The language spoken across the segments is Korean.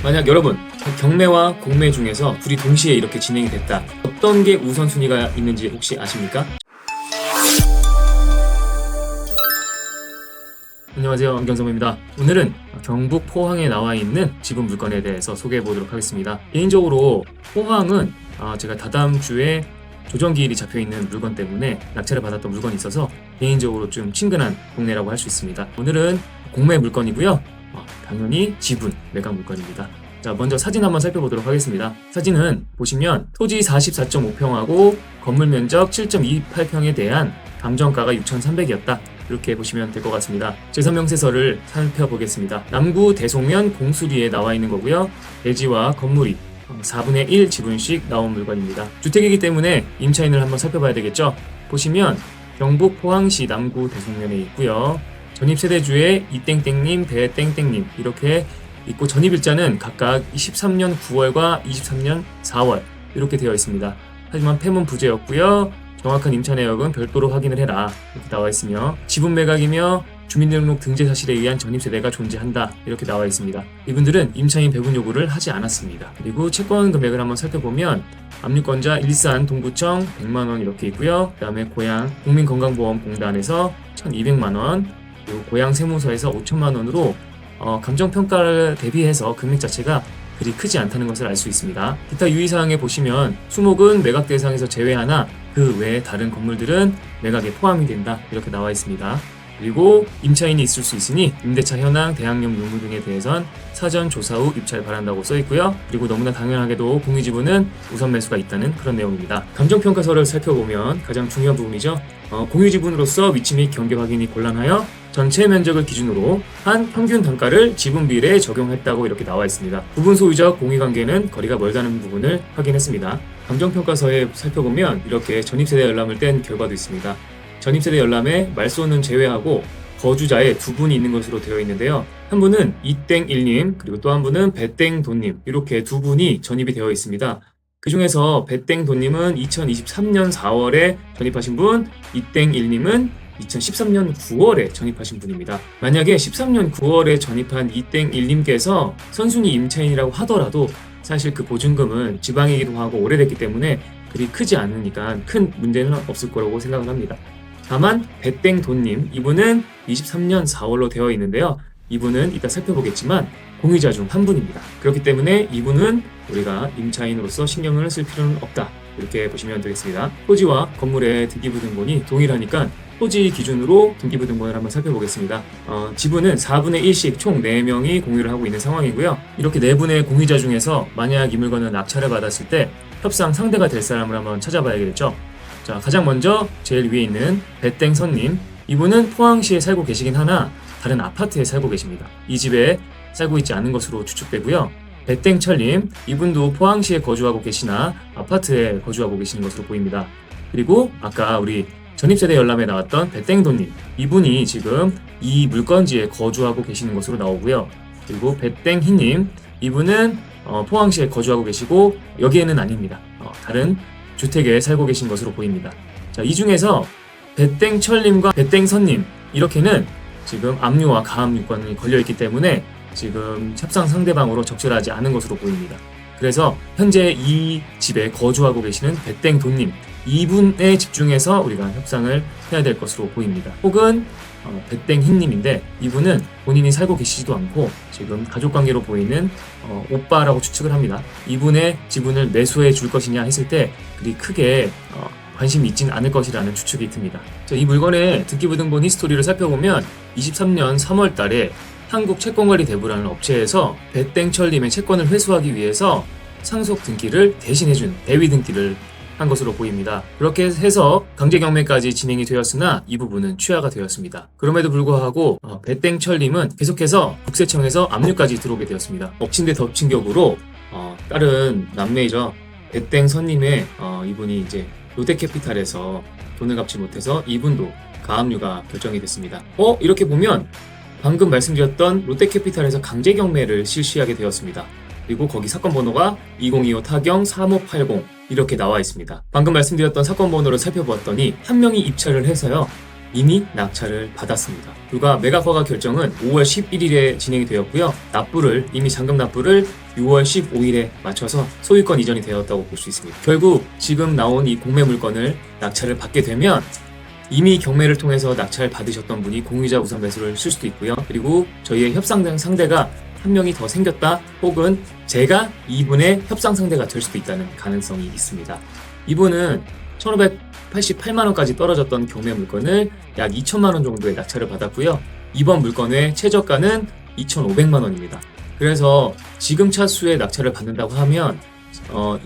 만약 여러분 경매와 공매 중에서 둘이 동시에 이렇게 진행이 됐다. 어떤 게 우선순위가 있는지 혹시 아십니까? 안녕하세요, 안경섭입니다. 오늘은 경북 포항에 나와 있는 지분 물건에 대해서 소개해 보도록 하겠습니다. 개인적으로 포항은 제가 다다음 주에 조정기일이 잡혀있는 물건 때문에 낙찰을 받았던 물건이 있어서 개인적으로 좀 친근한 동네라고 할 수 있습니다. 오늘은 공매 물건이고요. 당연히 지분 매각 물건입니다. 자, 먼저 사진 한번 살펴보도록 하겠습니다. 사진은 보시면 토지 44.5평하고 건물 면적 7.28평에 대한 감정가가 6,300이었다. 이렇게 보시면 될 것 같습니다. 제3명세서를 살펴보겠습니다. 남구 대송면 공수리에 나와 있는 거고요. 대지와 건물이 4분의 1 지분씩 나온 물건입니다. 주택이기 때문에 임차인을 한번 살펴봐야 되겠죠. 보시면 경북 포항시 남구 대송면에 있고요. 전입세대주의 이땡땡님, 배땡땡님 이렇게 있고 전입일자는 각각 23년 9월과 23년 4월 이렇게 되어 있습니다. 하지만 폐문 부재였고요. 정확한 임차 내역은 별도로 확인을 해라 이렇게 나와 있으며 지분 매각이며 주민등록 등재 사실에 의한 전입세대가 존재한다 이렇게 나와 있습니다. 이분들은 임차인 배분 요구를 하지 않았습니다. 그리고 채권 금액을 한번 살펴보면 압류권자 일산 동구청 100만원 이렇게 있고요. 그 다음에 고양 국민건강보험공단에서 1200만원, 그리고 고양 세무서에서 5천만원으로 감정평가를 대비해서 금액 자체가 그리 크지 않다는 것을 알 수 있습니다. 기타 유의사항에 보시면 수목은 매각 대상에서 제외하나 그 외에 다른 건물들은 매각에 포함이 된다 이렇게 나와 있습니다. 그리고 임차인이 있을 수 있으니 임대차 현황, 대항력 유무 등에 대해선 사전 조사 후 입찰 바란다고 써 있고요. 그리고 너무나 당연하게도 공유지분은 우선 매수가 있다는 그런 내용입니다. 감정평가서를 살펴보면 가장 중요한 부분이죠. 공유지분으로서 위치 및 경계 확인이 곤란하여 전체 면적을 기준으로 한 평균 단가를 지분 비례에 적용했다고 이렇게 나와 있습니다. 부분 소유적 공유관계는 거리가 멀다는 부분을 확인했습니다. 감정평가서에 살펴보면 이렇게 전입세대 열람을 뗀 결과도 있습니다. 전입세대 열람에 말소는 제외하고 거주자의 두 분이 있는 것으로 되어 있는데요. 한 분은 이땡일님 그리고 또 한 분은 배땡돈님 이렇게 두 분이 전입이 되어 있습니다. 그 중에서 배땡돈님은 2023년 4월에 전입하신 분, 이땡일님은 2013년 9월에 전입하신 분입니다. 만약에 13년 9월에 전입한 이땡일님께서 선순위 임차인이라고 하더라도 사실 그 보증금은 지방이기도 하고 오래됐기 때문에 그리 크지 않으니까 큰 문제는 없을 거라고 생각을 합니다. 다만 배땡돈님 이분은 23년 4월로 되어 있는데요. 이분은 이따 살펴보겠지만 공유자 중 한 분입니다. 그렇기 때문에 이분은 우리가 임차인으로서 신경을 쓸 필요는 없다. 이렇게 보시면 되겠습니다. 토지와 건물의 등기부등본이 동일하니까 토지 기준으로 등기부등본을 한번 살펴보겠습니다. 지분은 4분의 1씩 총 4명이 공유를 하고 있는 상황이고요. 이렇게 4분의 공유자 중에서 만약 이 물건을 낙찰을 받았을 때 협상 상대가 될 사람을 한번 찾아봐야겠죠. 자, 가장 먼저 제일 위에 있는 배땡선님 이분은 포항시에 살고 계시긴 하나 다른 아파트에 살고 계십니다. 이 집에 살고 있지 않은 것으로 추측되고요. 배땡철님 이분도 포항시에 거주하고 계시나 아파트에 거주하고 계시는 것으로 보입니다. 그리고 아까 우리 전입세대 열람에 나왔던 배땡돈님 이분이 지금 이 물건지에 거주하고 계시는 것으로 나오고요. 그리고 배땡희님 이분은 포항시에 거주하고 계시고 여기에는 아닙니다. 다른 주택에 살고 계신 것으로 보입니다. 자, 이 중에서 배땡철님과 배땡선님 이렇게는 지금 압류와 가압류권이 걸려있기 때문에 지금 협상 상대방으로 적절하지 않은 것으로 보입니다. 그래서 현재 이 집에 거주하고 계시는 배땡돈님 이분에 집중해서 우리가 협상을 해야 될 것으로 보입니다. 혹은 배땡희님인데 이분은 본인이 살고 계시지도 않고 지금 가족관계로 보이는 오빠라고 추측을 합니다. 이분의 지분을 매수해 줄 것이냐 했을 때 그리 크게 관심이 있진 않을 것이라는 추측이 듭니다. 자, 이 물건의 등기부등본 히스토리를 살펴보면 23년 3월 달에 한국채권관리대부라는 업체에서 배땡철님의 채권을 회수하기 위해서 상속 등기를 대신해준 대위 등기를 한 것으로 보입니다. 그렇게 해서 강제경매까지 진행이 되었으나 이 부분은 취하가 되었습니다. 그럼에도 불구하고 배땡철님은 계속해서 국세청에서 압류까지 들어오게 되었습니다. 엎친 데 덮친 격으로 다른 남매이죠. 배땡선님의 이분이 이제 롯데캐피탈에서 돈을 갚지 못해서 이분도 가압류가 결정이 됐습니다. 이렇게 보면 방금 말씀드렸던 롯데캐피탈에서 강제경매를 실시하게 되었습니다. 그리고 거기 사건 번호가 2025 타경 3580 이렇게 나와 있습니다. 방금 말씀드렸던 사건 번호를 살펴보았더니 한 명이 입찰을 해서요. 이미 낙찰을 받았습니다. 불과 매각허가 결정은 5월 11일에 진행이 되었고요. 이미 잔금 납부를 6월 15일에 맞춰서 소유권 이전이 되었다고 볼 수 있습니다. 결국 지금 나온 이 공매 물건을 낙찰을 받게 되면 이미 경매를 통해서 낙찰 받으셨던 분이 공유자 우선 매수를 쓸 수도 있고요. 그리고 저희의 협상 상대가 한 명이 더 생겼다, 혹은 제가 이분의 협상 상대가 될 수도 있다는 가능성이 있습니다. 이분은 1,588만 원까지 떨어졌던 경매 물건을 약 2천만 원 정도의 낙찰을 받았고요. 이번 물건의 최저가는 2,500만 원입니다. 그래서 지금 차수의 낙찰을 받는다고 하면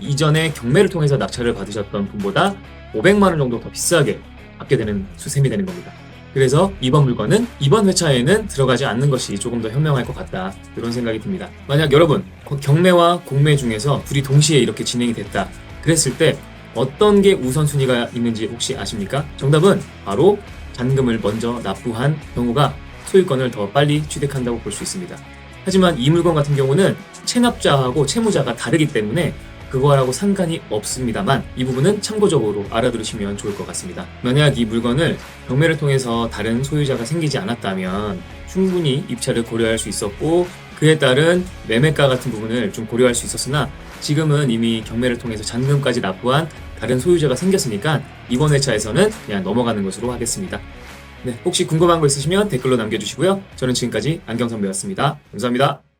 이전에 경매를 통해서 낙찰을 받으셨던 분보다 500만 원 정도 더 비싸게 받게 되는 셈이 되는 겁니다. 그래서 이번 물건은 이번 회차에는 들어가지 않는 것이 조금 더 현명할 것 같다, 이런 생각이 듭니다. 만약 여러분 경매와 공매 중에서 둘이 동시에 이렇게 진행이 됐다 그랬을 때 어떤 게 우선순위가 있는지 혹시 아십니까? 정답은 바로 잔금을 먼저 납부한 경우가 소유권을 더 빨리 취득한다고 볼 수 있습니다. 하지만 이 물건 같은 경우는 체납자하고 채무자가 다르기 때문에 그거하고 상관이 없습니다만, 이 부분은 참고적으로 알아두시면 좋을 것 같습니다. 만약 이 물건을 경매를 통해서 다른 소유자가 생기지 않았다면 충분히 입찰을 고려할 수 있었고, 그에 따른 매매가 같은 부분을 좀 고려할 수 있었으나, 지금은 이미 경매를 통해서 잔금까지 납부한 다른 소유자가 생겼으니까 이번 회차에서는 그냥 넘어가는 것으로 하겠습니다. 네, 혹시 궁금한 거 있으시면 댓글로 남겨주시고요. 저는 지금까지 안경선배였습니다. 감사합니다.